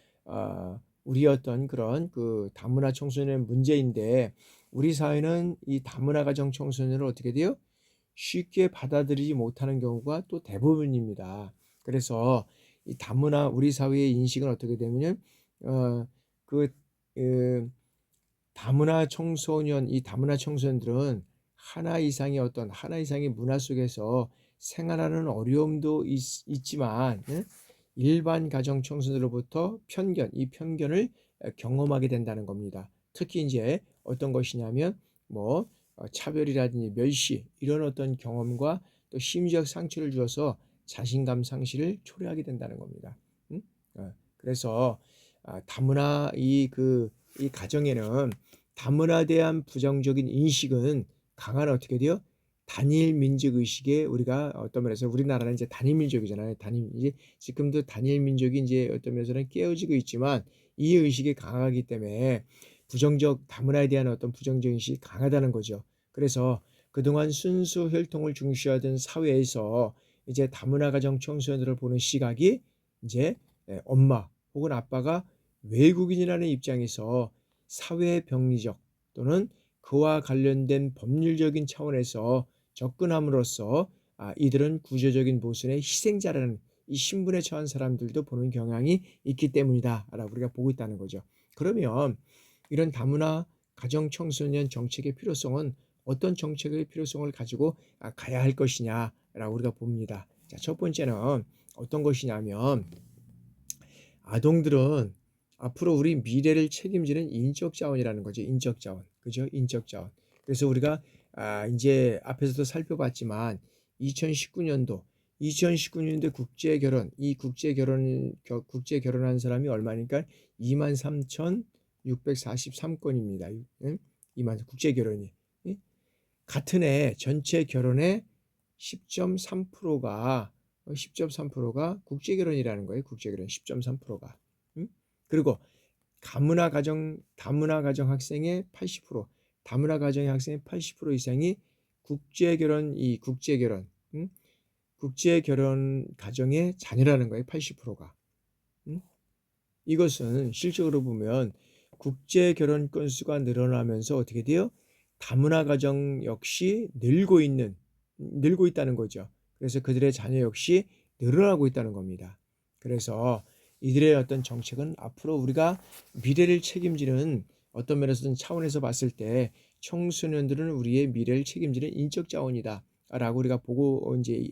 우리 어떤 그런 그 다문화 청소년의 문제인데, 우리 사회는 이 다문화 가정 청소년을 어떻게 돼요? 쉽게 받아들이지 못하는 경우가 또 대부분입니다. 그래서 이 다문화 우리 사회의 인식은 어떻게 되냐면 어, 그, 그 이 다문화 청소년들은 하나 이상의 문화 속에서 생활하는 어려움도 있지만 일반 가정 청소년으로부터 이 편견을 경험하게 된다는 겁니다. 특히 이제 어떤 것이냐면 뭐 차별이라든지 멸시 이런 어떤 경험과 또 심리적 상처를 주어서 자신감 상실을 초래하게 된다는 겁니다. 그래서 다문화 이 가정에는 다문화에 대한 부정적인 인식은 강한 어떻게 돼요? 단일 민족 의식에 우리가 어떤 면에서 우리나라는 이제 단일 민족이잖아요. 이제 지금도 단일 민족이 이제 어떤 면에서는 깨어지고 있지만 이 의식이 강하기 때문에 다문화에 대한 어떤 부정적 인식이 강하다는 거죠. 그래서 그동안 순수 혈통을 중시하던 사회에서 이제 다문화 가정 청소년들을 보는 시각이 이제 엄마 혹은 아빠가 외국인이라는 입장에서 사회 병리적 또는 그와 관련된 법률적인 차원에서 접근함으로써 이들은 구조적인 모순의 희생자라는 이 신분에 처한 사람들도 보는 경향이 있기 때문이다 라고 우리가 보고 있다는 거죠. 그러면 이런 다문화 가정 청소년 정책의 필요성은 어떤 정책의 필요성을 가지고 가야 할 것이냐라고 우리가 봅니다. 자, 첫 번째는 어떤 것이냐면 아동들은 앞으로 우리 미래를 책임지는 인적 자원이라는 거죠. 인적 자원. 그죠? 인적 자원. 그래서 우리가 이제 앞에서도 살펴봤지만 2019년도 국제 결혼한 사람이 얼마니까 23,643건입니다. 국제 결혼이. 같은 해 전체 결혼의 10.3%가 국제 결혼이라는 거예요. 국제 결혼 10.3%가. 그리고 다문화 가정 학생의 80%, 다문화 가정의 학생의 80% 이상이 국제 결혼 가정의 자녀라는 거예요. 80%가. 이것은 실적으로 보면 국제 결혼 건수가 늘어나면서 어떻게 돼요? 다문화 가정 역시 늘고 있다는 거죠. 그래서 그들의 자녀 역시 늘어나고 있다는 겁니다. 그래서 이들의 어떤 정책은 앞으로 우리가 미래를 책임지는 어떤 면에서든 차원에서 봤을 때 청소년들은 우리의 미래를 책임지는 인적 자원이다라고 우리가 보고 이제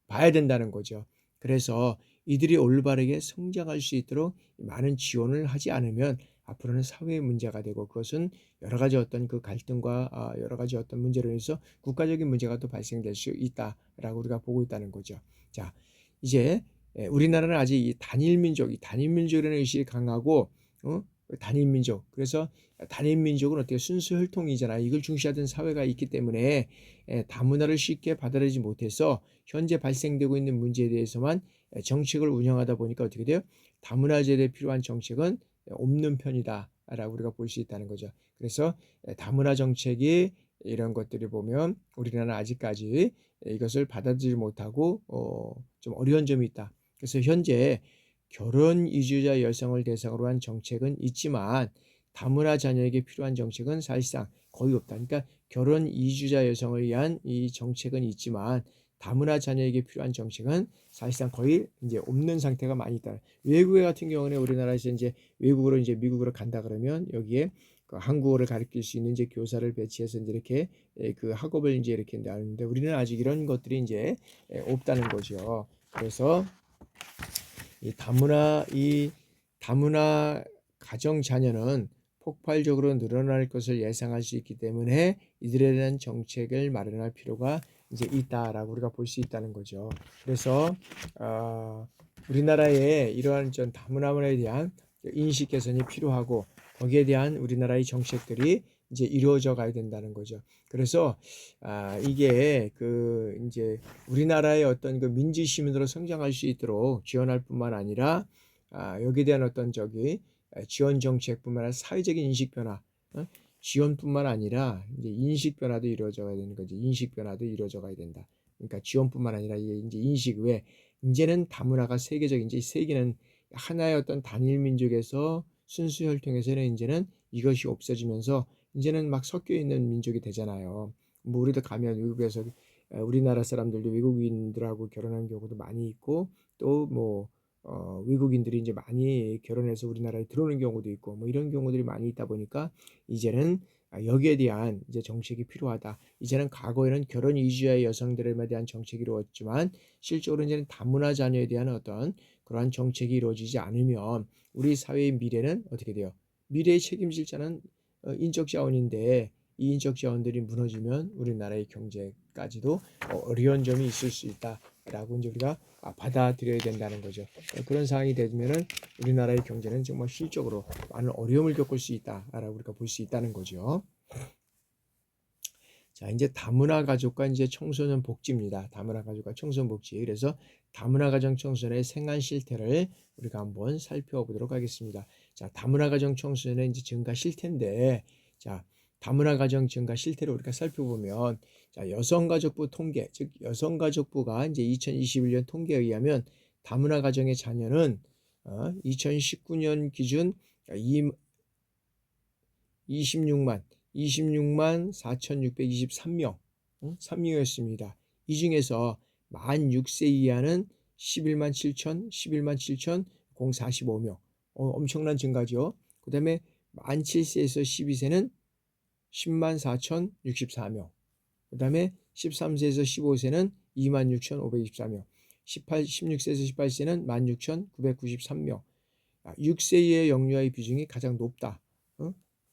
봐야 된다는 거죠. 그래서 이들이 올바르게 성장할 수 있도록 많은 지원을 하지 않으면 앞으로는 사회의 문제가 되고 그것은 여러 가지 어떤 그 갈등과 여러 가지 어떤 문제로 인해서 국가적인 문제가 또 발생될 수 있다라고 우리가 보고 있다는 거죠. 자, 이제 우리나라는 아직 이 단일민족, 이 단일민족이라는 의식이 강하고 단일민족. 그래서 단일민족은 어떻게 순수 혈통이잖아. 이걸 중시하던 사회가 있기 때문에 다문화를 쉽게 받아들이지 못해서 현재 발생되고 있는 문제에 대해서만 정책을 운영하다 보니까 어떻게 돼요? 다문화 제도에 필요한 정책은 없는 편이다라고 우리가 볼 수 있다는 거죠. 그래서 다문화 정책이 이런 것들이 보면 우리나라는 아직까지 이것을 받아들이지 못하고 좀 어려운 점이 있다. 그래서 현재 결혼 이주자 여성을 대상으로 한 정책은 있지만 다문화 자녀에게 필요한 정책은 사실상 거의 없다. 그러니까 결혼 이주자 여성을 위한 이 정책은 있지만 다문화 자녀에게 필요한 정책은 사실상 거의 이제 없는 상태가 많이 있다. 외국에 같은 경우는 우리나라에서 이제 외국으로 이제 미국으로 간다 그러면 여기에 그 한국어를 가르칠 수 있는 이제 교사를 배치해서 이제 이렇게 그 학업을 이제 이렇게 나누는데 우리는 아직 이런 것들이 이제 없다는 거죠. 그래서 이 다문화 가정 자녀는 폭발적으로 늘어날 것을 예상할 수 있기 때문에 이들에 대한 정책을 마련할 필요가 이제 있다라고 우리가 볼 수 있다는 거죠. 그래서 우리나라에 이러한 전 다문화에 대한 인식 개선이 필요하고 거기에 대한 우리나라의 정책들이 이제 이루어져 가야 된다는 거죠. 그래서 이게 그 이제 우리나라의 어떤 그 민주 시민으로 성장할 수 있도록 지원할 뿐만 아니라 여기에 대한 어떤 지원 정책뿐만 아니라 사회적인 인식 변화, 지원뿐만 아니라 이제 인식 변화도 이루어져 가야 되는 거지. 인식 변화도 이루어져 가야 된다. 그러니까 지원뿐만 아니라 이제 인식 외 이제는 다문화가 세계적인 이제 세계는 하나의 어떤 단일 민족에서 순수 혈통에서는 이제는 이것이 없어지면서 이제는 막 섞여 있는 민족이 되잖아요. 뭐 우리도 가면 외국에서 우리나라 사람들도 외국인들하고 결혼한 경우도 많이 있고 또 뭐 외국인들이 이제 많이 결혼해서 우리나라에 들어오는 경우도 있고 뭐 이런 경우들이 많이 있다 보니까 이제는 여기에 대한 이제 정책이 필요하다. 이제는 과거에는 결혼 이주자 여성들에 대한 정책이 이루어졌지만 실제로 이제는 다문화 자녀에 대한 어떤 그러한 정책이 이루어지지 않으면 우리 사회의 미래는 어떻게 돼요? 미래의 책임질 자는 인적 자원인데 이 인적 자원들이 무너지면 우리나라의 경제까지도 어려운 점이 있을 수 있다라고 이제 우리가 받아들여야 된다는 거죠. 그런 상황이 되면은 우리나라의 경제는 정말 실적으로 많은 어려움을 겪을 수 있다라고 우리가 볼 수 있다는 거죠. 자, 이제 다문화 가족과 이제 청소년 복지입니다. 다문화 가족과 청소년 복지. 그래서 다문화 가정 청소년의 생활 실태를 우리가 한번 살펴보도록 하겠습니다. 자, 다문화 가정 청소년의 이제 증가 실태인데, 자, 다문화 가정 증가 실태를 우리가 살펴보면, 자, 여성가족부 통계, 즉 여성가족부가 이제 2021년 통계에 의하면 다문화 가정의 자녀는 2019년 기준 26만 4,623명, 3명이었습니다. 이 중에서 만 6세 이하는 11만 7천 045명, 엄청난 증가죠. 그 다음에 만 7세에서 12세는 10만 4,064명, 그 다음에 13세에서 15세는 2만 6,524명, 16세에서 18세는 16,993명, 6세 이하의 영유아의 비중이 가장 높다.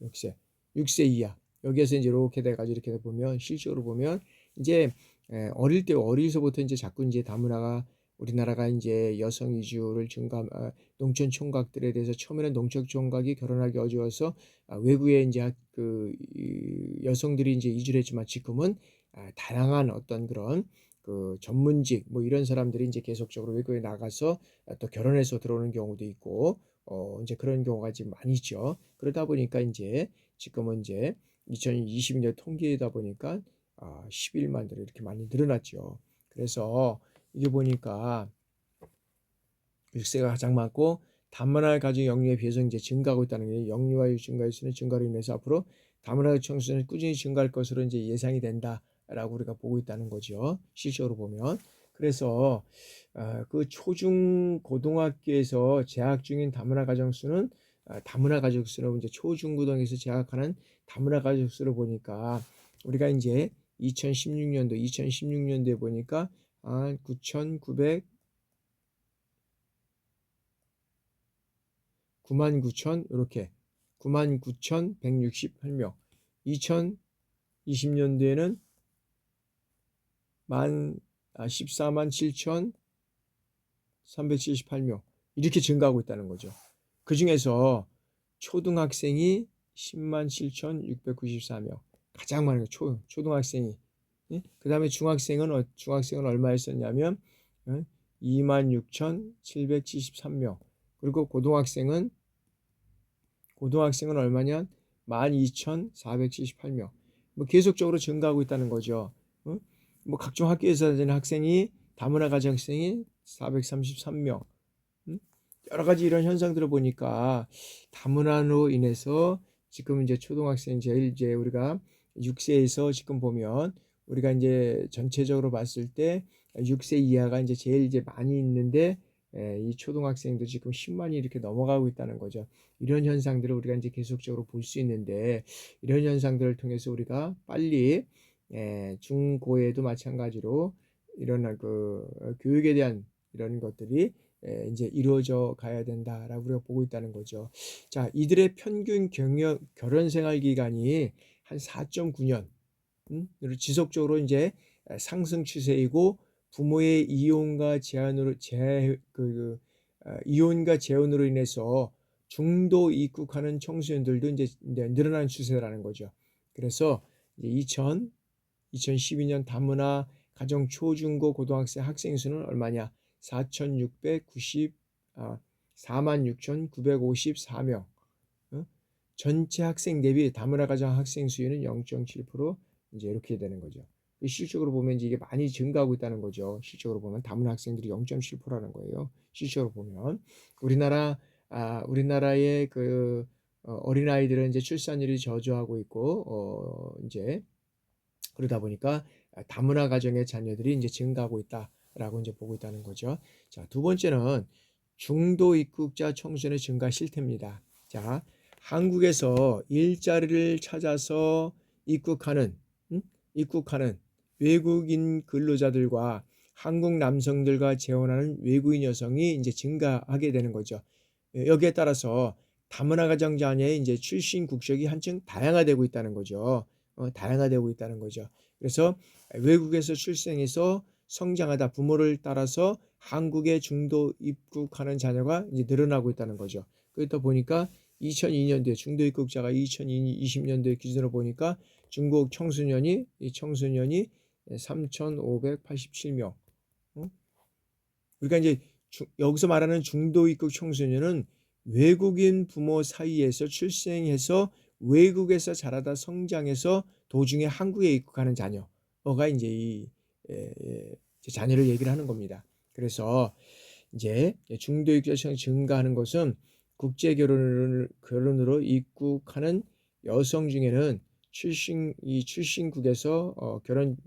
6세. 6세 이하. 여기에서 이제 이렇게 돼가지고 이렇게 보면 실적으로 보면 이제 어리서부터 이제 자꾸 이제 다문화가 우리나라가 이제 여성 이주를 농촌 총각들에 대해서 처음에는 농촌 총각이 결혼하기 어려워서 외국에 이제 그 여성들이 이제 이주를 했지만 지금은 다양한 어떤 그런 그 전문직 뭐 이런 사람들이 이제 계속적으로 외국에 나가서 또 결혼해서 들어오는 경우도 있고 이제 그런 경우가 지금 많이 있죠. 그러다 보니까 이제 지금은 이제 2022년 통계이다 보니까 11만들이 이렇게 많이 늘어났죠. 그래서 이게 보니까 6세가 가장 많고 다문화 가정 영유에 비해서 이제 증가하고 있다는 게 영유아 증가의 수는 증가로 인해서 앞으로 다문화 청소년이 꾸준히 증가할 것으로 이제 예상이 된다라고 우리가 보고 있다는 거죠. 실적으로 보면. 그래서 그 초중 고등학교에서 재학 중인 다문화 가정 수는 다문화 가족 수는 이제 초중고등에서 재학하는 다문화 가족 수를 보니까 우리가 이제 2016년도에 보니까 9만 9천 이렇게 99,168명. 2020년도에는 14만 7,378명. 이렇게 증가하고 있다는 거죠. 그 중에서 초등학생이 10만 7,694명. 가장 많은 거 초등학생이. 그 다음에 중학생은 얼마였었냐면 2만 6,773명. 그리고 고등학생은 얼마냐? 12,478명. 뭐 계속적으로 증가하고 있다는 거죠. 뭐 각종 학교에서 다니는 학생이 다문화 가정 학생이 433명. 여러 가지 이런 현상들을 보니까 다문화로 인해서 지금 이제 초등학생 제일 이제 우리가 6세에서 지금 보면 우리가 이제 전체적으로 봤을 때 6세 이하가 이제 제일 이제 많이 있는데 이 초등학생도 지금 10만이 이렇게 넘어가고 있다는 거죠. 이런 현상들을 우리가 이제 계속적으로 볼 수 있는데 이런 현상들을 통해서 우리가 빨리 중고에도 마찬가지로 이런 그 교육에 대한 이런 것들이 이제 이루어져 가야 된다라고 우리가 보고 있다는 거죠. 자, 이들의 평균 결혼 생활 기간이 한 4.9년 지속적으로 이제 상승 추세이고 부모의 이혼과 재혼으로 인해서 중도 입국하는 청소년들도 이제 늘어나는 추세라는 거죠. 그래서 이제 2012년 다문화 가정 초중고 고등학생 학생 수는 얼마냐? 46,954명. 전체 학생 대비 다문화 가정 학생 수요는 0.7% 이제 이렇게 되는 거죠. 실적으로 보면 이제 이게 많이 증가하고 있다는 거죠. 실적으로 보면 다문화 학생들이 0.7%라는 거예요. 실적으로 보면 우리나라의 그 어린아이들은 이제 출산율이 저조하고 있고 이제 그러다 보니까 다문화 가정의 자녀들이 이제 증가하고 있다라고 이제 보고 있다는 거죠. 자, 두 번째는 중도 입국자 청소년의 증가 실태입니다. 자, 한국에서 일자리를 찾아서 입국하는 외국인 근로자들과 한국 남성들과 재혼하는 외국인 여성이 이제 증가하게 되는 거죠. 여기에 따라서 다문화 가정 자녀의 이제 출신 국적이 한층 다양화되고 있다는 거죠. 다양화되고 있다는 거죠. 그래서 외국에서 출생해서 성장하다 부모를 따라서 한국에 중도 입국하는 자녀가 이제 늘어나고 있다는 거죠. 그러다 보니까 2002년도에 중도 입국자가 2020년도에 기준으로 보니까 중국 청소년이 3,587명. 우리가 이제 여기서 말하는 중도 입국 청소년은 외국인 부모 사이에서 출생해서 외국에서 자라다 성장해서 도중에 한국에 입국하는 자녀가 이제 이 자녀를 얘기를 하는 겁니다. 그래서 이제 중도 입국자 증가하는 것은 국제 결혼으로 입국하는 여성 중에는 출신국에서 결혼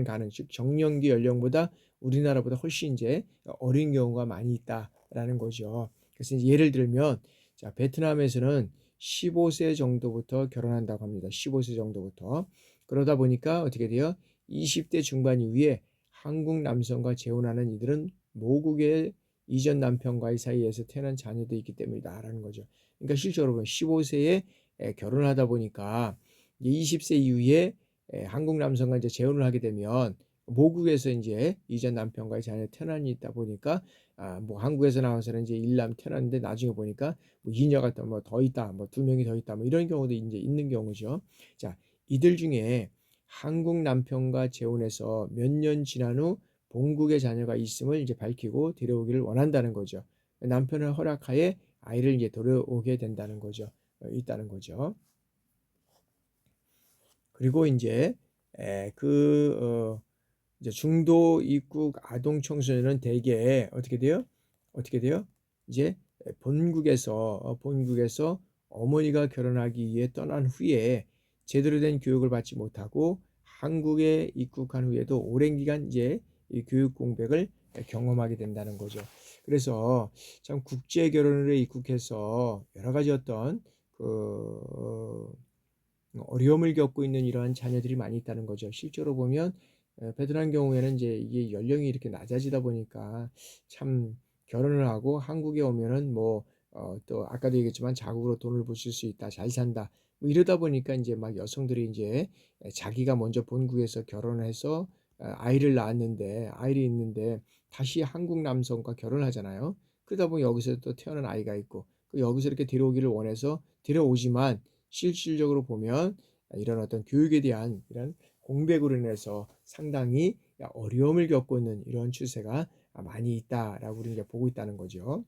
가능, 즉 정년기 연령보다 우리나라보다 훨씬 이제 어린 경우가 많이 있다라는 거죠. 그래서 이제 예를 들면 자, 베트남에서는 15세 정도부터 결혼한다고 합니다. 15세 정도부터. 그러다 보니까 어떻게 돼요? 20대 중반 이후에 한국 남성과 재혼하는 이들은 모국의 이전 남편과의 사이에서 태어난 자녀도 있기 때문이다라는 거죠. 그러니까 실제로 보면 15세에 결혼하다 보니까 20세 이후에 한국 남성과 이제 재혼을 하게 되면 모국에서 이제 이전 남편과의 자녀 태어난이 있다 보니까 뭐 한국에서 나와서는 이제 일남 태어났는데 나중에 보니까 뭐 이녀가 뭐 더 있다, 뭐 두 명이 더 있다, 뭐 이런 경우도 이제 있는 경우죠. 자, 이들 중에 한국 남편과 재혼해서 몇 년 지난 후 본국의 자녀가 있음을 이제 밝히고 데려오기를 원한다는 거죠. 남편의 허락하에 아이를 이제 데려오게 된다는 거죠. 있다는 거죠. 그리고 이제 이제 중도 입국 아동 청소년은 대개 어떻게 돼요? 이제 본국에서 어머니가 결혼하기 위해 떠난 후에 제대로 된 교육을 받지 못하고 한국에 입국한 후에도 오랜 기간 이제 이 교육 공백을 경험하게 된다는 거죠. 그래서 참 국제 결혼으로 입국해서 여러 가지 어떤 어려움을 겪고 있는 이러한 자녀들이 많이 있다는 거죠. 실제로 보면 베트남 경우에는 이제 이게 연령이 이렇게 낮아지다 보니까 참 결혼을 하고 한국에 오면은 뭐 또 아까도 얘기했지만 자국으로 돈을 버실 수 있다. 잘 산다. 뭐 이러다 보니까 인제 막 여성들이 인제 자기가 먼저 본국에서 결혼을 해서 아이를 낳았는데 아이를 있는데 다시 한국 남성과 결혼하잖아요. 그러다 보면 여기서 또 태어난 아이가 있고 여기서 이렇게 데려오기를 원해서 데려오지만 실질적으로 보면 이런 어떤 교육에 대한 이런 공백으로 인해서 상당히 어려움을 겪고 있는 이런 추세가 많이 있다라고 우리가 보고 있다는 거죠.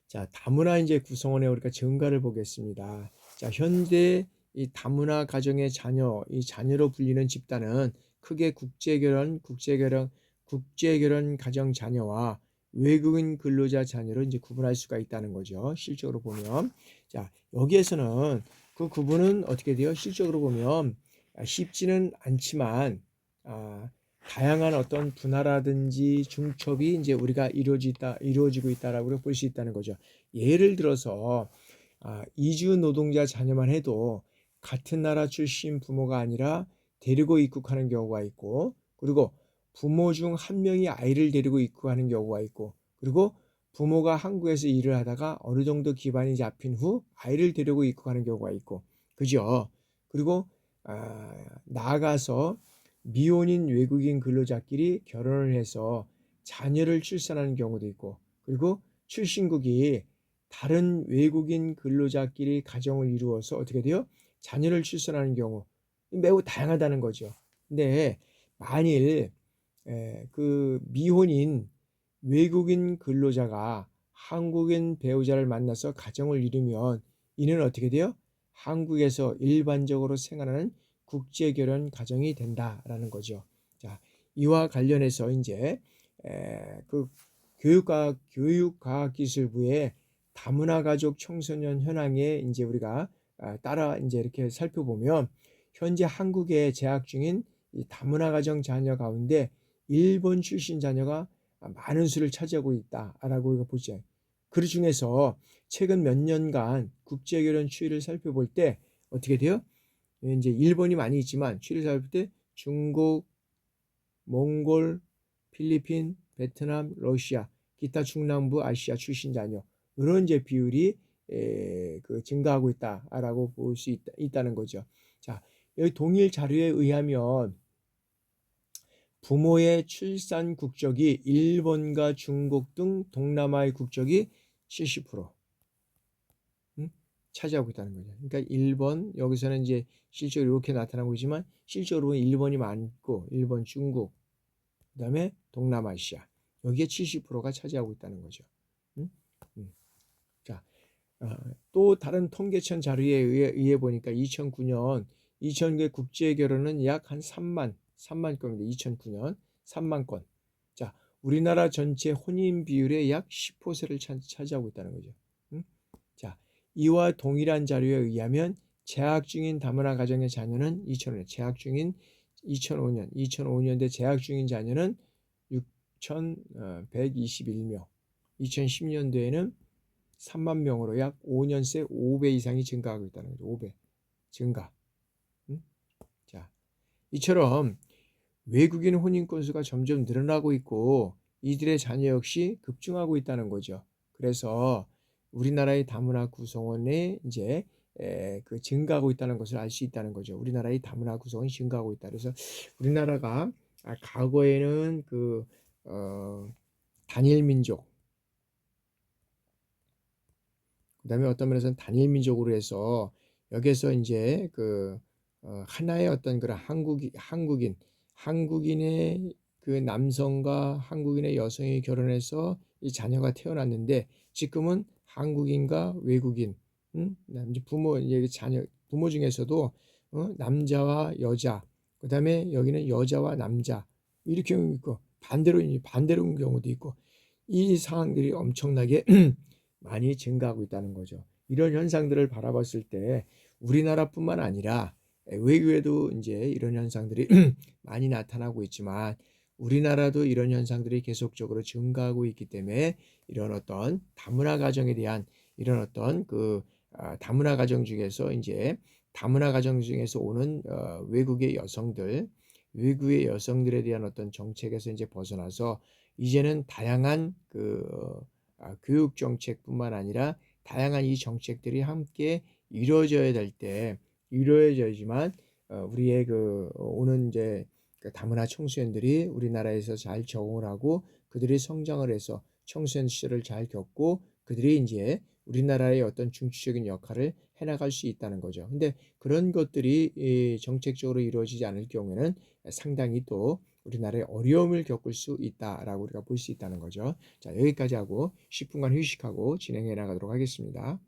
자, 다문화 이제 구성원의 우리가 증가를 보겠습니다. 자, 현대 이 다문화 가정의 자녀, 이 자녀로 불리는 집단은 크게 국제결혼 가정 자녀와 외국인 근로자 자녀로 이제 구분할 수가 있다는 거죠. 실적으로 보면. 자, 여기에서는 그 구분은 어떻게 돼요? 실적으로 보면 쉽지는 않지만, 다양한 어떤 분화라든지 중첩이 이제 우리가 이루어지고 있다라고 볼 수 있다는 거죠. 예를 들어서 이주 노동자 자녀만 해도 같은 나라 출신 부모가 아니라 데리고 입국하는 경우가 있고, 그리고 부모 중 한 명이 아이를 데리고 입국하는 경우가 있고, 그리고 부모가 한국에서 일을 하다가 어느 정도 기반이 잡힌 후 아이를 데리고 입국하는 경우가 있고, 그죠? 그리고 나아가서 미혼인 외국인 근로자끼리 결혼을 해서 자녀를 출산하는 경우도 있고, 그리고 출신국이 다른 외국인 근로자끼리 가정을 이루어서 어떻게 돼요? 자녀를 출산하는 경우 매우 다양하다는 거죠. 근데 만일 그 미혼인 외국인 근로자가 한국인 배우자를 만나서 가정을 이루면 이는 어떻게 돼요? 한국에서 일반적으로 생활하는 국제결혼 가정이 된다라는 거죠. 자, 이와 관련해서 이제 그 교육과학기술부의 다문화 가족 청소년 현황에 이제 우리가 따라 이제 이렇게 살펴보면 현재 한국에 재학 중인 이 다문화 가정 자녀 가운데 일본 출신 자녀가 많은 수를 차지하고 있다라고 우리가 보죠. 그 중에서 최근 몇 년간 국제결혼 추이를 살펴볼 때 어떻게 돼요? 이제 일본이 많이 있지만 추이를 살펴볼 때 중국, 몽골, 필리핀, 베트남, 러시아, 기타 중남부 아시아 출신 자녀 이런 이제 비율이 그 증가하고 있다라고 볼 수 있다는 거죠. 자, 여기 동일 자료에 의하면 부모의 출산 국적이 일본과 중국 등 동남아의 국적이 70% 차지하고 있다는 거죠. 그러니까 일본 여기서는 이제 실제로 이렇게 나타나고 있지만 실제로 일본이 많고 일본, 중국, 그다음에 동남아시아 여기에 70%가 차지하고 있다는 거죠. 음? 음. 자, 또 다른 통계청 자료에 의해 보니까 2009년 2000개 국제 결혼은 약 한 3만 건입니다. 2009년 3만 건. 자, 우리나라 전체 혼인 비율의 약 10%를 차지하고 있다는 거죠. 자, 이와 동일한 자료에 의하면 재학 중인 다문화 가정의 자녀는 2005년대 재학 중인 자녀는 6,121명, 2010년도에는 3만 명으로 약 5년 새 5배 이상이 증가하고 있다는 거죠. 5배 증가. 자, 이처럼 외국인 혼인 건수가 점점 늘어나고 있고 이들의 자녀 역시 급증하고 있다는 거죠. 그래서 우리나라의 다문화 구성원의 이제 그 증가하고 있다는 것을 알 수 있다는 거죠. 우리나라의 다문화 구성원이 증가하고 있다. 그래서 우리나라가 과거에는 그 단일 민족, 그다음에 어떤 면에서는 단일 민족으로 해서 여기에서 이제 그 하나의 어떤 그런 한국인의 그 남성과 한국인의 여성이 결혼해서 이 자녀가 태어났는데 지금은 한국인과 외국인, 이제 부모 중에서도 남자와 여자, 그다음에 여기는 여자와 남자 이렇게 있고 반대로 경우도 있고 이 상황들이 엄청나게 많이 증가하고 있다는 거죠. 이런 현상들을 바라봤을 때 우리나라뿐만 아니라 외국에도 이제 이런 현상들이 많이 나타나고 있지만 우리나라도 이런 현상들이 계속적으로 증가하고 있기 때문에 이런 어떤 다문화 가정에 대한 이런 어떤 그 다문화 가정 중에서 이제 다문화 가정 중에서 오는 외국의 여성들에 대한 어떤 정책에서 이제 벗어나서 이제는 다양한 그 교육 정책뿐만 아니라 다양한 이 정책들이 함께 이루어져야 될 때 이루어져야지만 우리의 오는 이제 다문화 청소년들이 우리나라에서 잘 적응을 하고 그들이 성장을 해서 청소년 시절을 잘 겪고 그들이 인제 우리나라의 어떤 중추적인 역할을 해 나갈 수 있다는 거죠. 근데 그런 것들이 정책적으로 이루어지지 않을 경우에는 상당히 또 우리나라에 어려움을 겪을 수 있다라고 우리가 볼 수 있다는 거죠. 자, 여기까지 하고 10 분간 휴식하고 진행해 나가도록 하겠습니다.